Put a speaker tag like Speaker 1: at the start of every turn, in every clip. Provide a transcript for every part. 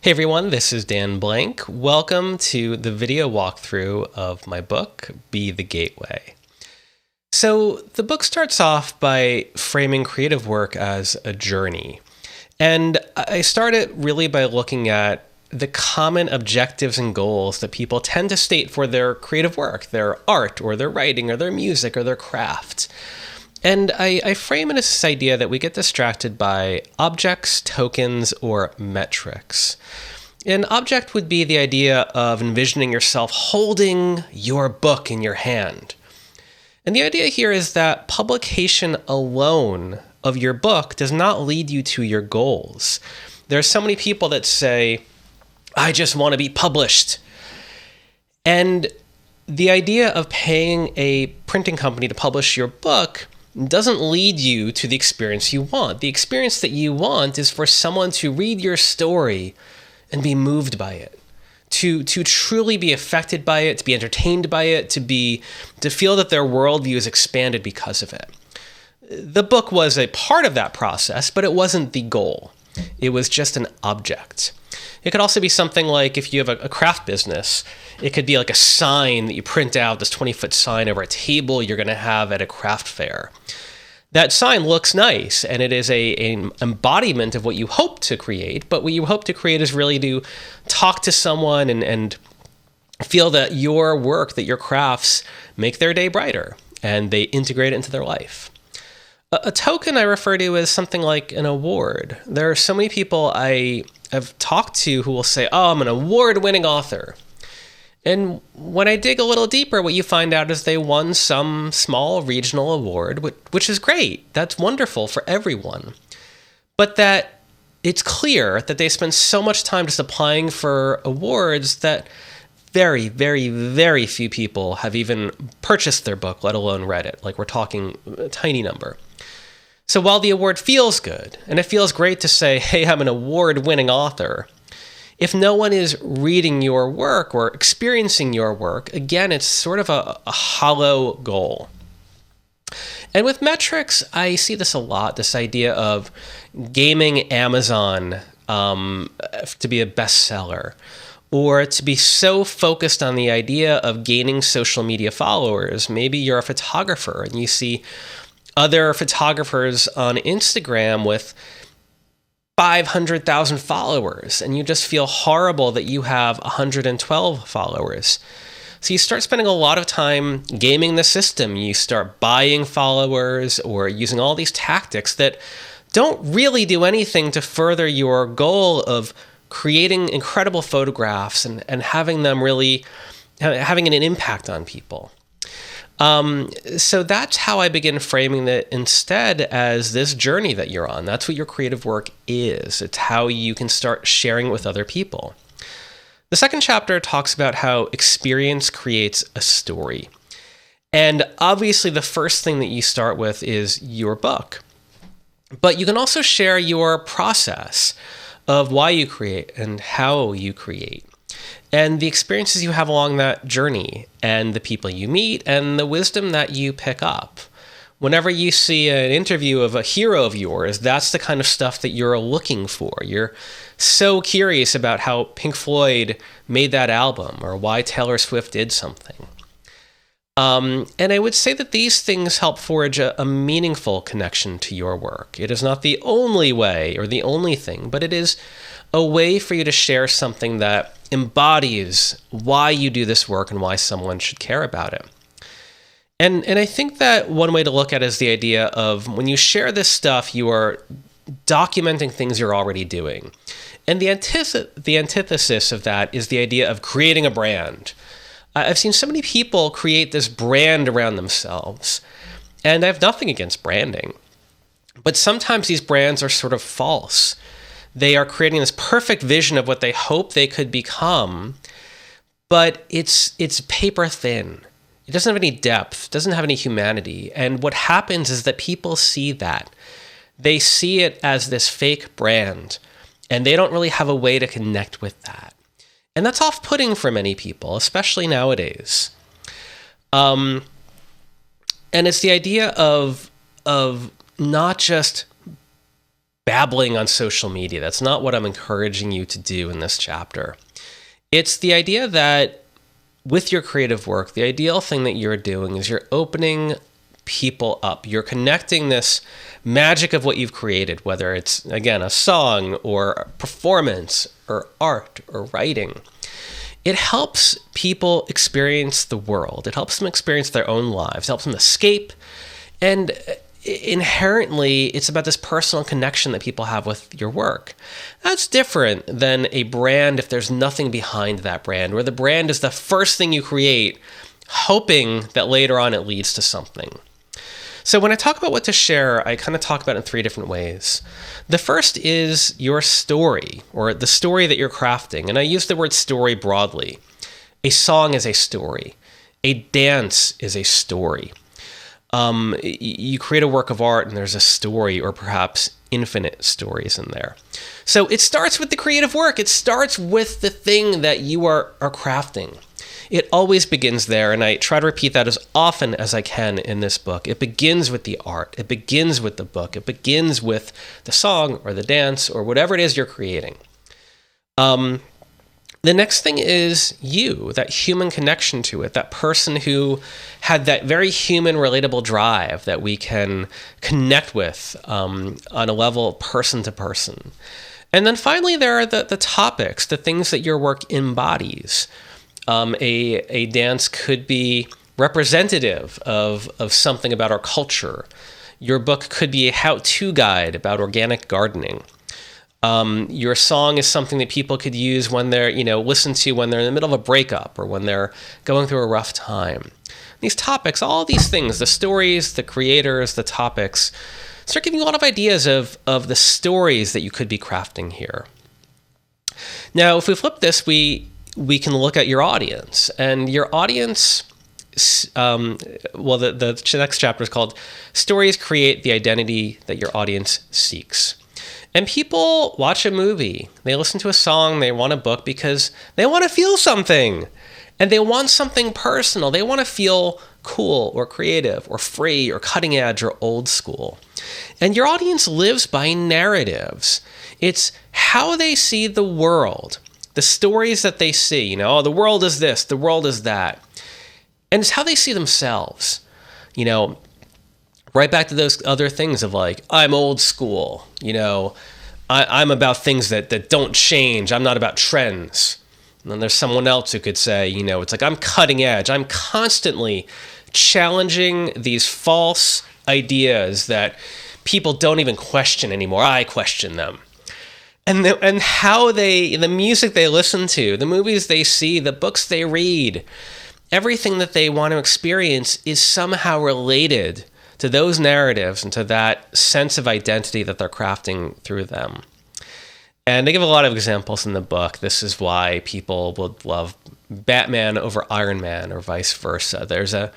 Speaker 1: Hey everyone, this is Dan Blank. Welcome to the video walkthrough of my book, Be the Gateway. So the book starts off by framing creative work as a journey. And I started really by looking at the common objectives and goals that people tend to state for their creative work, their art or their writing or their music or their craft. And I frame it as this idea that we get distracted by objects, tokens, or metrics. An object would be the idea of envisioning yourself holding your book in your hand. And the idea here is that publication alone of your book does not lead you to your goals. There are so many people that say, I just want to be published. And the idea of paying a printing company to publish your book doesn't lead you to the experience you want. The experience that you want is for someone to read your story and be moved by it, to truly be affected by it, to be entertained by it, to feel that their worldview is expanded because of it. The book was a part of that process, but it wasn't the goal. It was just an object. It could also be something like if you have a craft business, it could be like a sign that you print out, this 20-foot sign over a table you're going to have at a craft fair. That sign looks nice, and it is an embodiment of what you hope to create, but what you hope to create is really to talk to someone and feel that your work, that your crafts make their day brighter, and they integrate it into their life. A token I refer to as something like an award. There are so many people I have talked to who will say, oh, I'm an award-winning author. And when I dig a little deeper, what you find out is they won some small regional award, which is great. That's wonderful for everyone. But that it's clear that they spend so much time just applying for awards that very, very, very few people have even purchased their book, let alone read it. Like we're talking a tiny number. So while the award feels good, and it feels great to say, hey, I'm an award-winning author, if no one is reading your work or experiencing your work, again, it's sort of a hollow goal. And with metrics, I see this a lot, this idea of gaming Amazon to be a bestseller, or to be so focused on the idea of gaining social media followers. Maybe you're a photographer and you see other photographers on Instagram with 500,000 followers, and you just feel horrible that you have 112 followers. So you start spending a lot of time gaming the system. You start buying followers or using all these tactics that don't really do anything to further your goal of creating incredible photographs and having them really having an impact on people. So that's how I begin framing it instead as this journey that you're on. That's what your creative work is. It's how you can start sharing it with other people. The second chapter talks about how experience creates a story. And obviously the first thing that you start with is your book. But you can also share your process of why you create and how you create, and the experiences you have along that journey, and the people you meet, and the wisdom that you pick up. Whenever you see an interview of a hero of yours, that's the kind of stuff that you're looking for. You're so curious about how Pink Floyd made that album, or why Taylor Swift did something. And I would say that these things help forge a meaningful connection to your work. It is not the only way or the only thing, but it is a way for you to share something that embodies why you do this work and why someone should care about it. And I think that one way to look at it is the idea of when you share this stuff, you are documenting things you're already doing. And the antithesis of that is the idea of creating a brand. I've seen so many people create this brand around themselves, and I have nothing against branding. But sometimes these brands are sort of false. They are creating this perfect vision of what they hope they could become, but it's paper thin. It doesn't have any depth, doesn't have any humanity. And what happens is that people see that. They see it as this fake brand, and they don't really have a way to connect with that. And that's off-putting for many people, especially nowadays. And it's the idea of not just babbling on social media. That's not what I'm encouraging you to do in this chapter. It's the idea that with your creative work, the ideal thing that you're doing is you're opening people up. You're connecting this magic of what you've created, whether it's, again, a song or a performance or art or writing. It helps people experience the world. It helps them experience their own lives. It helps them escape. And inherently, it's about this personal connection that people have with your work. That's different than a brand if there's nothing behind that brand, where the brand is the first thing you create, hoping that later on it leads to something. So when I talk about what to share, I kind of talk about it in three different ways. The first is your story, or the story that you're crafting. And I use the word story broadly. A song is a story. A dance is a story. You create a work of art and there's a story, or perhaps infinite stories in there. So it starts with the creative work. It starts with the thing that you are crafting. It always begins there, and I try to repeat that as often as I can in this book. It begins with the art. It begins with the book. It begins with the song or the dance or whatever it is you're creating. The next thing is you, that human connection to it, that person who had that very human, relatable drive that we can connect with on a level person to person. And then finally, there are the topics, the things that your work embodies. A dance could be representative of something about our culture. Your book could be a how-to guide about organic gardening. Your song is something that people could use when they're, listen to when they're in the middle of a breakup or when they're going through a rough time. These topics, all these things, the stories, the creators, the topics, start giving you a lot of ideas of the stories that you could be crafting here. Now, if we flip this, we can look at your audience, and your audience, the next chapter is called Stories Create the Identity That Your Audience Seeks. And people watch a movie, they listen to a song, they want a book because they want to feel something, and they want something personal. They want to feel cool or creative or free or cutting edge or old school. And your audience lives by narratives. It's how they see the world. The stories that they see, the world is this, the world is that. And it's how they see themselves. Right back to those other things of like, I'm old school, I'm about things that don't change. I'm not about trends. And then there's someone else who could say, it's like, I'm cutting edge. I'm constantly challenging these false ideas that people don't even question anymore. I question them. And how the music they listen to, the movies they see, the books they read, everything that they want to experience is somehow related to those narratives and to that sense of identity that they're crafting through them. And they give a lot of examples in the book. This is why people would love Batman over Iron Man or vice versa. There's a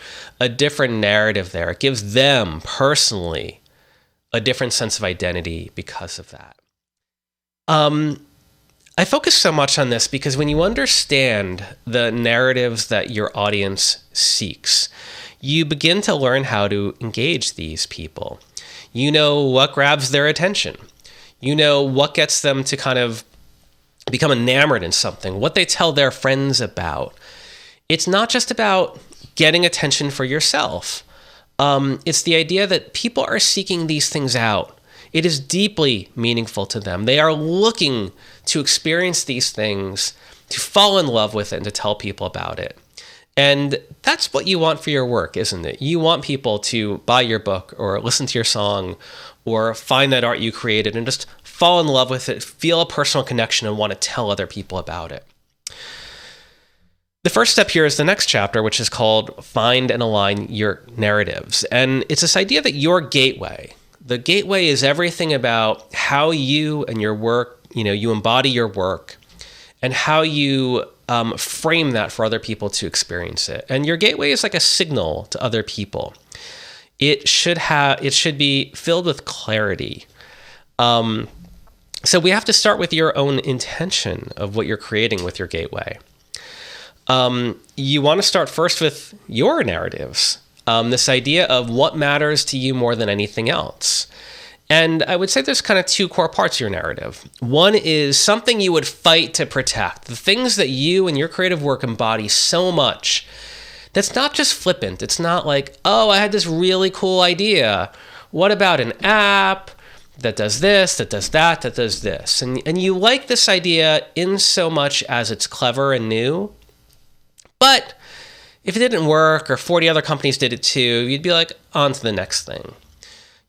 Speaker 1: different narrative there. It gives them personally a different sense of identity because of that. I focus so much on this because when you understand the narratives that your audience seeks, you begin to learn how to engage these people. You know what grabs their attention. You know what gets them to kind of become enamored in something, what they tell their friends about. It's not just about getting attention for yourself. It's the idea that people are seeking these things out. It is deeply meaningful to them. They are looking to experience these things, to fall in love with it, and to tell people about it. And that's what you want for your work, isn't it? You want people to buy your book or listen to your song or find that art you created and just fall in love with it, feel a personal connection, and want to tell other people about it. The first step here is the next chapter, which is called Find and Align Your Narratives. And it's this idea that your gateway, the gateway is everything about how you and your work, you embody your work and how you frame that for other people to experience it. And your gateway is like a signal to other people. It should be filled with clarity. So we have to start with your own intention of what you're creating with your gateway. You want to start first with your narratives. This idea of what matters to you more than anything else. And I would say there's kind of two core parts of your narrative. One is something you would fight to protect, the things that you and your creative work embody so much. That's not just flippant. It's not like, oh, I had this really cool idea. What about an app that does this, that does that, that does this? And you like this idea in so much as it's clever and new. But if it didn't work or 40 other companies did it too, you'd be like, on to the next thing.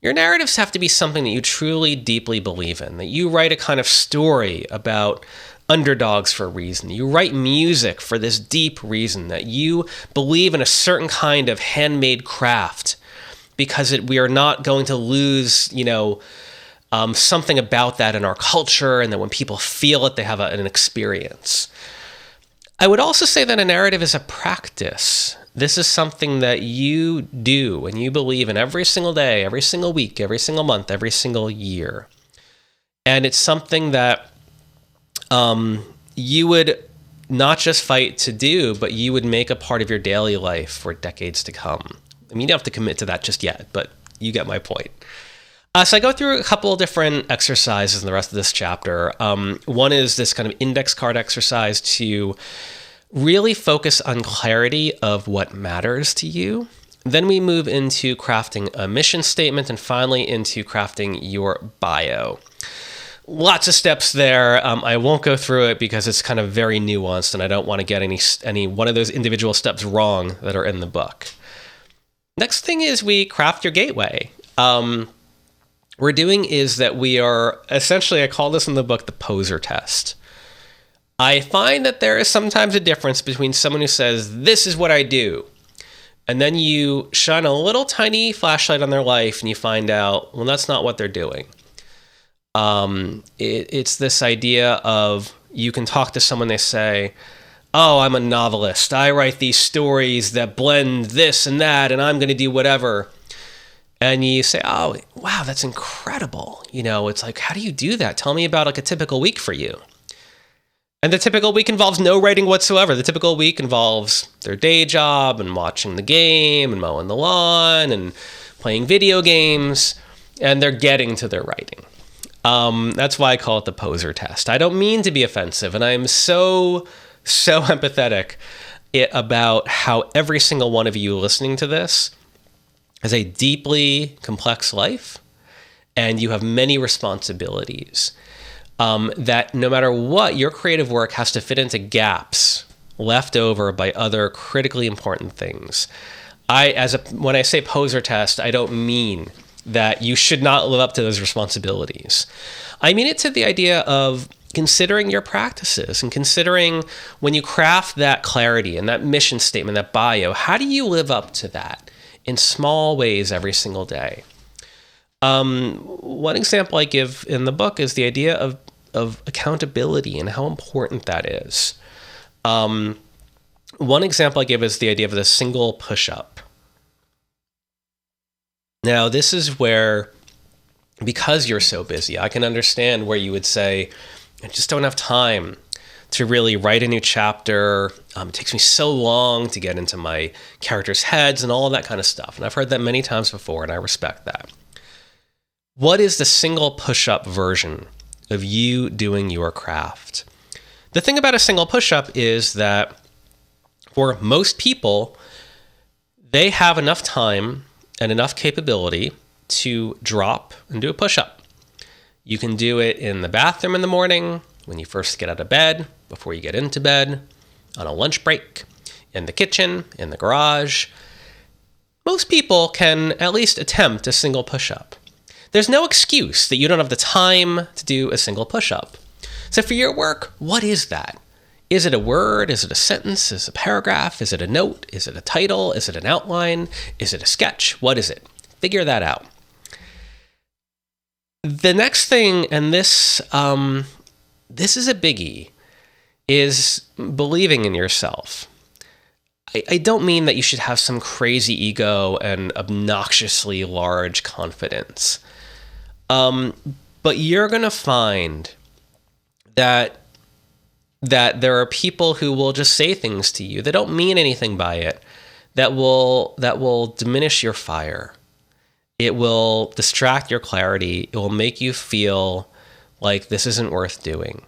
Speaker 1: Your narratives have to be something that you truly, deeply believe in, that you write a kind of story about underdogs for a reason. You write music for this deep reason, that you believe in a certain kind of handmade craft because we are not going to lose, something about that in our culture, and that when people feel it, they have an experience. I would also say that a narrative is a practice. This is something that you do and you believe in every single day, every single week, every single month, every single year. And it's something that you would not just fight to do, but you would make a part of your daily life for decades to come. I mean, you don't have to commit to that just yet, but you get my point. So I go through a couple of different exercises in the rest of this chapter. One is this kind of index card exercise to really focus on clarity of what matters to you. Then we move into crafting a mission statement, and finally into crafting your bio. Lots of steps there. I won't go through it because it's kind of very nuanced, and I don't want to get any one of those individual steps wrong that are in the book. Next thing is we craft your gateway. We're doing is that we are essentially, I call this in the book the poser test. I find that there is sometimes a difference between someone who says, this is what I do, and then you shine a little tiny flashlight on their life and you find out, well, that's not what they're doing. It's this idea of, you can talk to someone, they say, oh, I'm a novelist. I write these stories that blend this and that, and I'm going to do whatever. And you say, oh, wow, that's incredible. It's like, how do you do that? Tell me about like a typical week for you. And the typical week involves no writing whatsoever. The typical week involves their day job and watching the game and mowing the lawn and playing video games, and they're getting to their writing. That's why I call it the poser test. I don't mean to be offensive, and I'm so empathetic about how every single one of you listening to this has a deeply complex life, and you have many responsibilities. That no matter what, your creative work has to fit into gaps left over by other critically important things. When I say poser test, I don't mean that you should not live up to those responsibilities. I mean it to the idea of considering your practices and considering when you craft that clarity and that mission statement, that bio, how do you live up to that in small ways every single day? One example I give in the book is the idea of accountability and how important that is. One example I give is the idea of the single push-up. Now, this is where, because you're so busy, I can understand where you would say, I just don't have time to really write a new chapter. It takes me so long to get into my characters' heads and all of that kind of stuff. And I've heard that many times before, and I respect that. What is the single push-up version of you doing your craft? The thing about a single push-up is that for most people, they have enough time and enough capability to drop and do a push-up. You can do it in the bathroom in the morning, when you first get out of bed, before you get into bed, on a lunch break, in the kitchen, in the garage. Most people can at least attempt a single push-up. There's no excuse that you don't have the time to do a single push-up. So for your work, what is that? Is it a word? Is it a sentence? Is it a paragraph? Is it a note? Is it a title? Is it an outline? Is it a sketch? What is it? Figure that out. The next thing, and this is a biggie, is believing in yourself. I don't mean that you should have some crazy ego and obnoxiously large confidence. But you're going to find that there are people who will just say things to you that don't mean anything by it, that will diminish your fire. It will distract your clarity. It will make you feel like this isn't worth doing.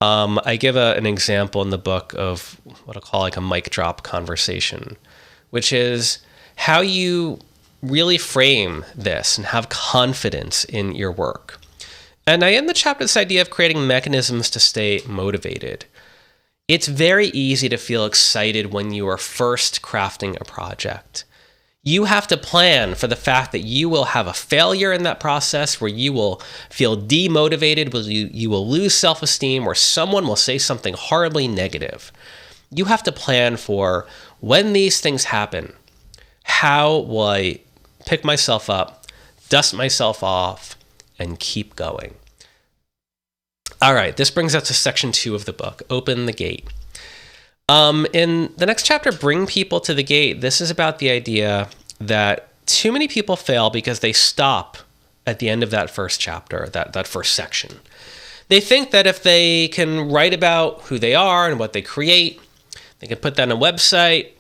Speaker 1: I give an example in the book of what I call like a mic drop conversation, which is how you really frame this and have confidence in your work. And I end the chapter with this idea of creating mechanisms to stay motivated. It's very easy to feel excited when you are first crafting a project. You have to plan for the fact that you will have a failure in that process, where you will feel demotivated, where you will lose self-esteem, where someone will say something horribly negative. You have to plan for when these things happen, how will I pick myself up, dust myself off, and keep going. All right, this brings us to section 2 of the book, Open the Gate. In the next chapter, Bring People to the Gate, this is about the idea that too many people fail because they stop at the end of that first chapter, that first section. They think that if they can write about who they are and what they create, they can put that on a website,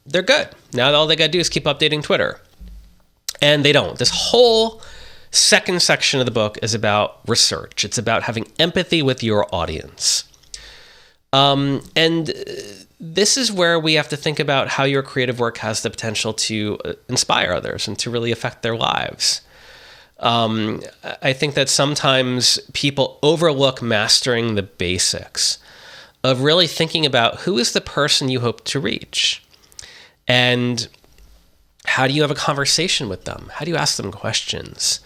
Speaker 1: they're good. Now all they got to do is keep updating Twitter. And they don't. This whole second section of the book is about research. It's about having empathy with your audience. And this is where we have to think about how your creative work has the potential to inspire others and to really affect their lives. I think that sometimes people overlook mastering the basics of really thinking about who is the person you hope to reach, and how do you have a conversation with them? How do you ask them questions?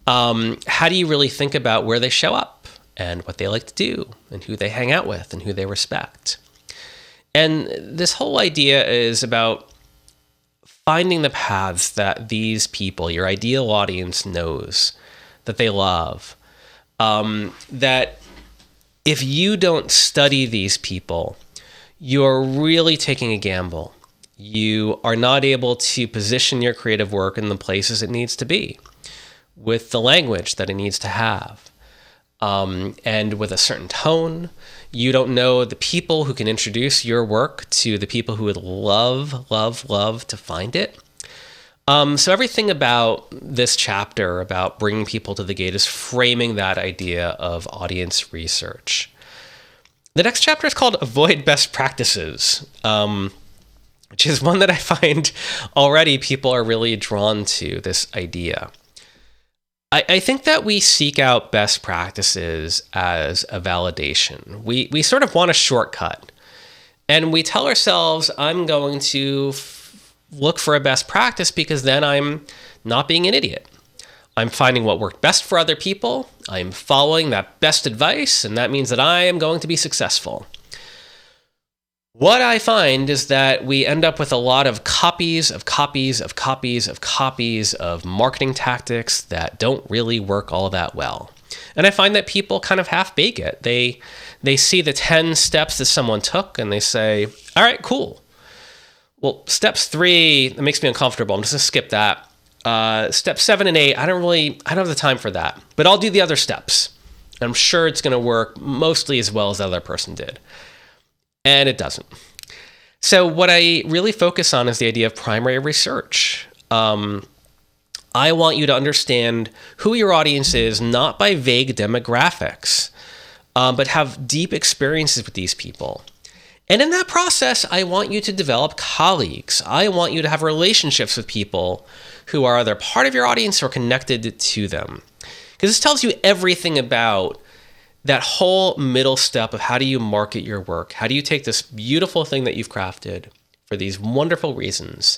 Speaker 1: How do you really think about where they show up and what they like to do and who they hang out with and who they respect? And this whole idea is about finding the paths that these people, your ideal audience, knows, that they love. That if you don't study these people, you're really taking a gamble. You are not able to position your creative work in the places it needs to be, with the language that it needs to have, and with a certain tone. You don't know the people who can introduce your work to the people who would love, love, love to find it. So everything about this chapter, about bringing people to the gate, is framing that idea of audience research. The next chapter is called Avoid Best Practices, which is one that I find already people are really drawn to, this idea. I think that we seek out best practices as a validation. We sort of want a shortcut. And we tell ourselves, I'm going to look for a best practice because then I'm not being an idiot. I'm finding what worked best for other people. I'm following that best advice, and that means that I am going to be successful. What I find is that we end up with a lot of copies of marketing tactics that don't really work all that well. And I find that people kind of half-bake it. They see the 10 steps that someone took and they say, all right, cool. Well, steps 3, that makes me uncomfortable. I'm just going to skip that. Step 7 and 8, I don't have the time for that. But I'll do the other steps. I'm sure it's going to work mostly as well as the other person did. And it doesn't. So what I really focus on is the idea of primary research. I want you to understand who your audience is, not by vague demographics, but have deep experiences with these people. And in that process, I want you to develop colleagues. I want you to have relationships with people who are either part of your audience or connected to them. Because this tells you everything about that whole middle step of how do you market your work? How do you take this beautiful thing that you've crafted for these wonderful reasons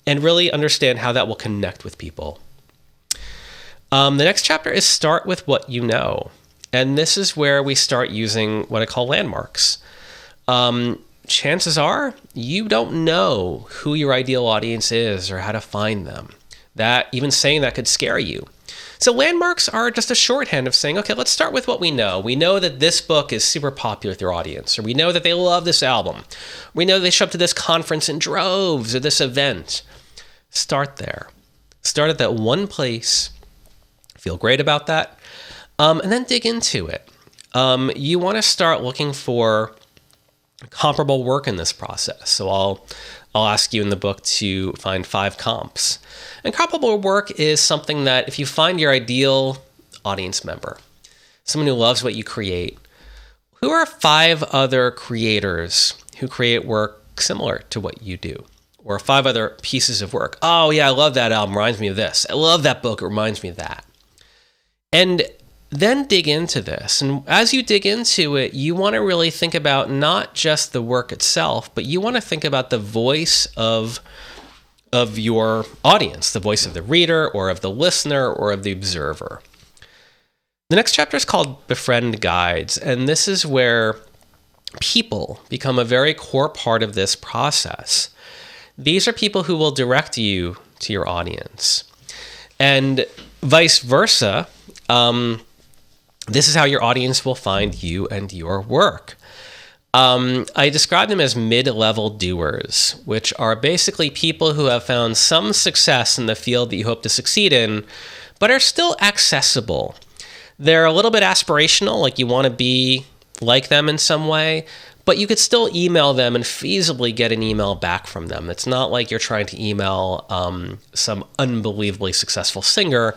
Speaker 1: and really understand how that will connect with people? The next chapter is Start with What You Know. And this is where we start using what I call landmarks. Chances are you don't know who your ideal audience is or how to find them. That even saying that could scare you. So landmarks are just a shorthand of saying, okay, let's start with what we know. We know that this book is super popular with your audience, or we know that they love this album. We know they show up to this conference in droves or this event. Start there. Start at that one place. Feel great about that. And then dig into it. You want to start looking for comparable work in this process. So I'll ask you in the book to find 5 comps. And comparable work is something that if you find your ideal audience member, someone who loves what you create, who are 5 other creators who create work similar to what you do? Or 5 other pieces of work. Oh yeah, I love that album, reminds me of this. I love that book, it reminds me of that. And then dig into this. And as you dig into it, you want to really think about not just the work itself, but you want to think about the voice of your audience, the voice of the reader or of the listener or of the observer. The next chapter is called Befriend Guides, and this is where people become a very core part of this process. These are people who will direct you to your audience. And vice versa, this is how your audience will find you and your work. I describe them as mid-level doers, which are basically people who have found some success in the field that you hope to succeed in, but are still accessible. They're a little bit aspirational, like you want to be like them in some way, but you could still email them and feasibly get an email back from them. It's not like you're trying to email some unbelievably successful singer.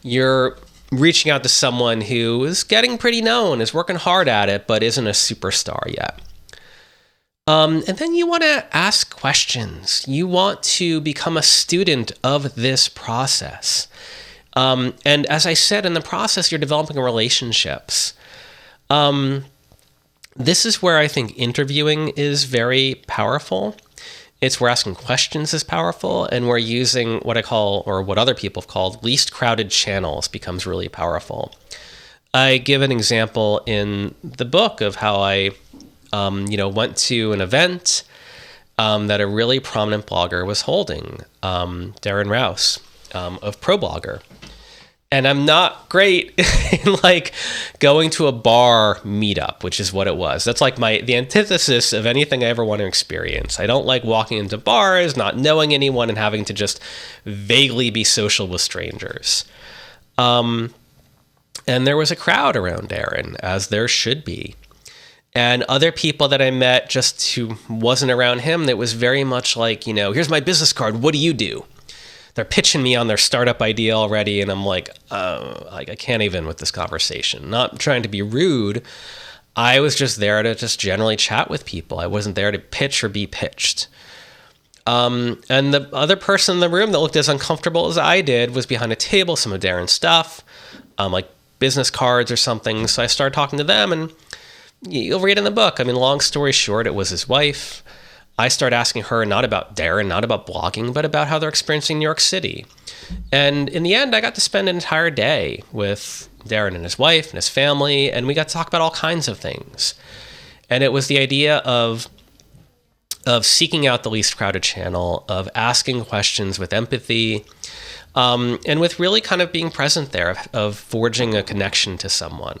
Speaker 1: You're reaching out to someone who is getting pretty known, is working hard at it, but isn't a superstar yet. And then you want to ask questions. You want to become a student of this process. And as I said, in the process, you're developing relationships. This is where I think interviewing is very powerful. It's where asking questions is powerful, and where using what I call, or what other people have called, least crowded channels becomes really powerful. I give an example in the book of how I, went to an event that a really prominent blogger was holding, Darren Rouse of ProBlogger. And I'm not great in like going to a bar meetup, which is what it was. That's like the antithesis of anything I ever want to experience. I don't like walking into bars, not knowing anyone, and having to just vaguely be social with strangers. And there was a crowd around Darren, as there should be. And other people that I met just who wasn't around him, that was very much like, here's my business card, what do you do? They're pitching me on their startup idea already, and I'm like, I can't even with this conversation. Not trying to be rude. I was just there to just generally chat with people. I wasn't there to pitch or be pitched. And the other person in the room that looked as uncomfortable as I did was behind a table, some of Darren's stuff, like business cards or something. So I started talking to them, and you'll read in the book. Long story short, it was his wife. I started asking her not about Darren, not about blogging, but about how they're experiencing New York City. And in the end, I got to spend an entire day with Darren and his wife and his family, and we got to talk about all kinds of things. And it was the idea of seeking out the least crowded channel, of asking questions with empathy, and with really kind of being present there, of forging a connection to someone.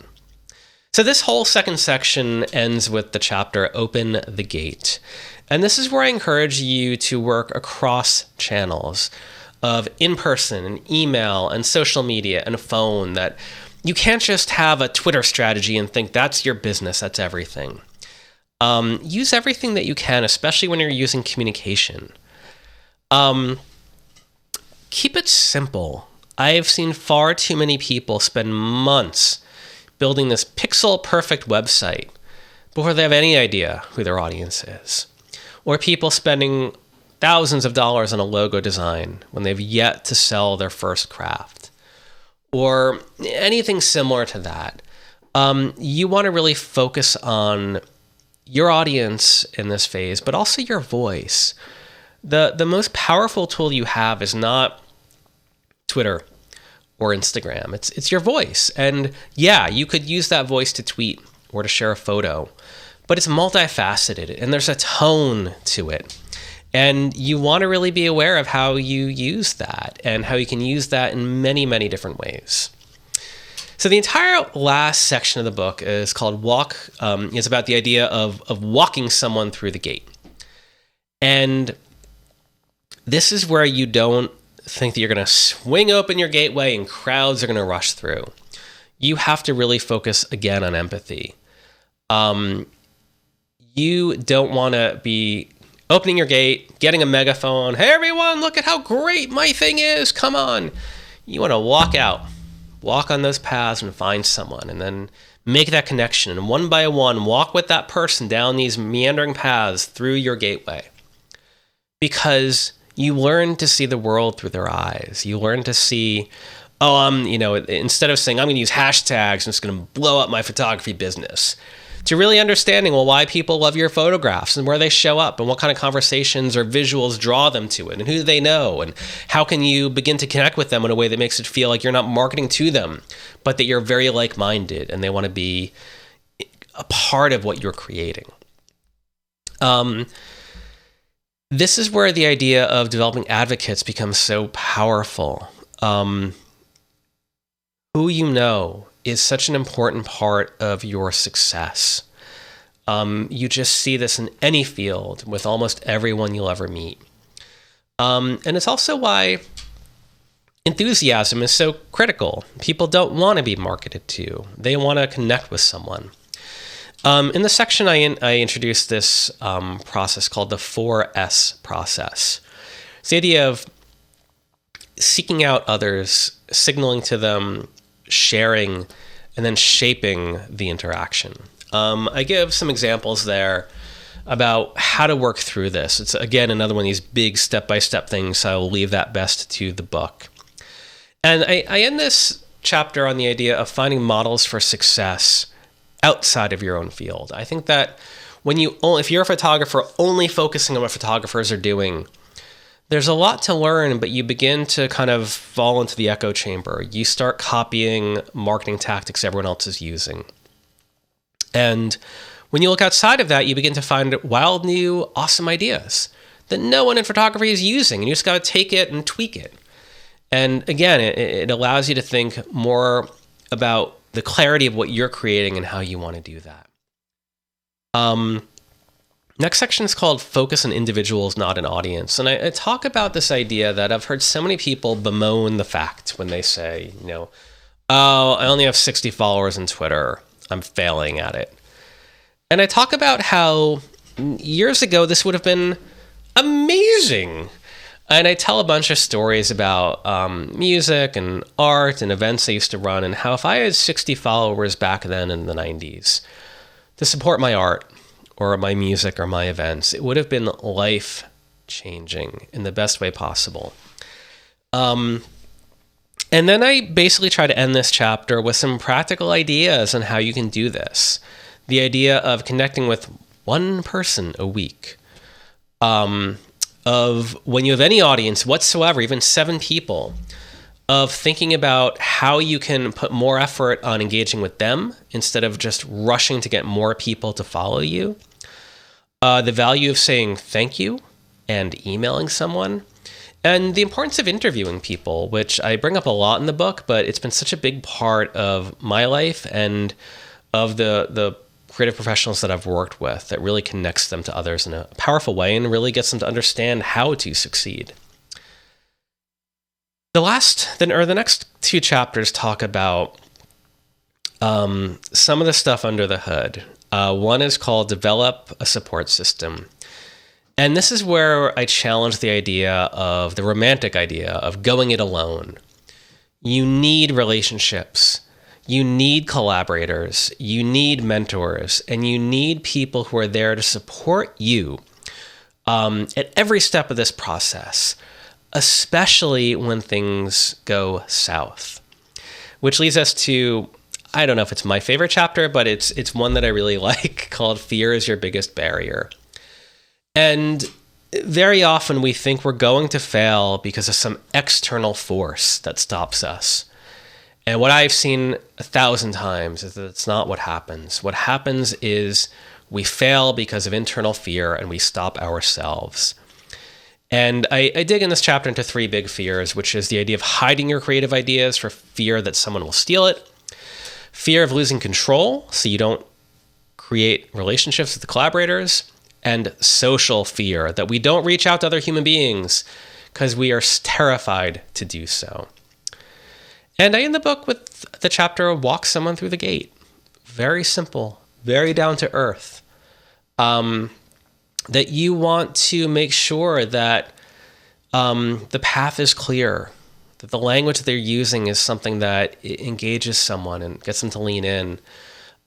Speaker 1: So this whole second section ends with the chapter, Open the Gate. And this is where I encourage you to work across channels of in-person and email and social media and a phone. That you can't just have a Twitter strategy and think that's your business, that's everything. Use everything that you can, especially when you're using communication. Keep it simple. I've seen far too many people spend months building this pixel-perfect website before they have any idea who their audience is. Or people spending thousands of dollars on a logo design when they've yet to sell their first craft. Or anything similar to that. You want to really focus on your audience in this phase, but also your voice. The most powerful tool you have is not Twitter or Instagram. It's your voice. And yeah, you could use that voice to tweet or to share a photo, but it's multifaceted and there's a tone to it. And you want to really be aware of how you use that and how you can use that in many, many different ways. So the entire last section of the book is called Walk, is about the idea of walking someone through the gate. And this is where you don't think that you're going to swing open your gateway and crowds are going to rush through. You have to really focus again on empathy. You don't want to be opening your gate, getting a megaphone. Hey, everyone, look at how great my thing is. Come on. You want to walk out, walk on those paths and find someone, and then make that connection. And one by one, walk with that person down these meandering paths through your gateway. Because you learn to see the world through their eyes. You learn to see, instead of saying, I'm going to use hashtags, I'm just going to blow up my photography business, to really understanding, why people love your photographs and where they show up and what kind of conversations or visuals draw them to it and who do they know and how can you begin to connect with them in a way that makes it feel like you're not marketing to them, but that you're very like-minded and they want to be a part of what you're creating. This is where the idea of developing advocates becomes so powerful. Who you know is such an important part of your success. You just see this in any field with almost everyone you'll ever meet. And it's also why enthusiasm is so critical. People don't want to be marketed to. They want to connect with someone. In the section, I introduced this process called the 4S process. It's the idea of seeking out others, signaling to them, sharing, and then shaping the interaction. I give some examples there about how to work through this. It's, again, another one of these big step-by-step things, so I will leave that best to the book. And I end this chapter on the idea of finding models for success outside of your own field. I think that if you're a photographer only focusing on what photographers are doing, there's a lot to learn, but you begin to kind of fall into the echo chamber. You start copying marketing tactics everyone else is using. And when you look outside of that, you begin to find wild, new, awesome ideas that no one in photography is using. And you just got to take it and tweak it. And again, it allows you to think more about the clarity of what you're creating and how you want to do that. Next section is called Focus on Individuals, Not an Audience. And I talk about this idea that I've heard so many people bemoan the fact when they say, oh, I only have 60 followers on Twitter. I'm failing at it. And I talk about how years ago this would have been amazing. And I tell a bunch of stories about music and art and events I used to run, and how if I had 60 followers back then in the 90s to support my art or my music or my events, it would have been life-changing in the best way possible. And then I basically try to end this chapter with some practical ideas on how you can do this. The idea of connecting with one person a week. Of when you have any audience whatsoever, even 7 people, of thinking about how you can put more effort on engaging with them instead of just rushing to get more people to follow you. The value of saying thank you and emailing someone. And the importance of interviewing people, which I bring up a lot in the book, but it's been such a big part of my life and of the creative professionals that I've worked with that really connects them to others in a powerful way and really gets them to understand how to succeed. The next 2 chapters talk about some of the stuff under the hood. One is called Develop a Support System. And this is where I challenge the romantic idea of going it alone. You need relationships. You need collaborators, you need mentors, and you need people who are there to support you at every step of this process, especially when things go south. Which leads us to, I don't know if it's my favorite chapter, but it's one that I really like, called Fear is Your Biggest Barrier. And very often we think we're going to fail because of some external force that stops us. And what I've seen 1,000 times is that it's not what happens. What happens is we fail because of internal fear and we stop ourselves. And I dig in this chapter into 3 big fears, which is the idea of hiding your creative ideas for fear that someone will steal it, fear of losing control so you don't create relationships with the collaborators, and social fear that we don't reach out to other human beings because we are terrified to do so. And I end the book with the chapter Walk Someone Through the Gate. Very simple, very down to earth. that you want to make sure that the path is clear, that the language that they're using is something that engages someone and gets them to lean in,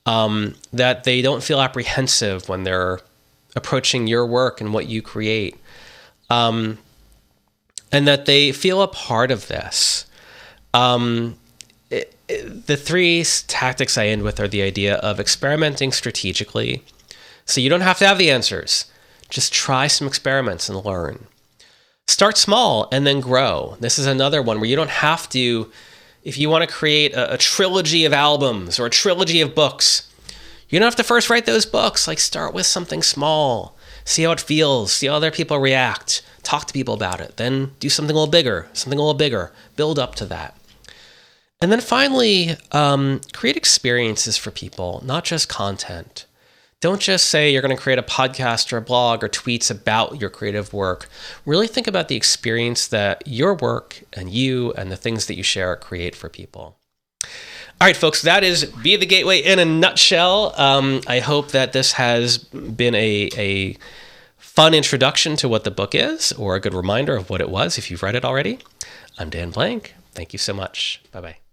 Speaker 1: that they don't feel apprehensive when they're approaching your work and what you create, and that they feel a part of this. The three tactics I end with are the idea of experimenting strategically. So you don't have to have the answers. Just try some experiments and learn. Start small and then grow. This is another one where you don't have to, if you want to create a trilogy of albums or a trilogy of books, you don't have to first write those books. Like, start with something small. See how it feels. See how other people react. Talk to people about it. Then do something a little bigger, something a little bigger. Build up to that. And then finally, create experiences for people, not just content. Don't just say you're going to create a podcast or a blog or tweets about your creative work. Really think about the experience that your work and you and the things that you share create for people. All right, folks, that is Be the Gateway in a nutshell. I hope that this has been a fun introduction to what the book is, or a good reminder of what it was if you've read it already. I'm Dan Blank. Thank you so much. Bye-bye.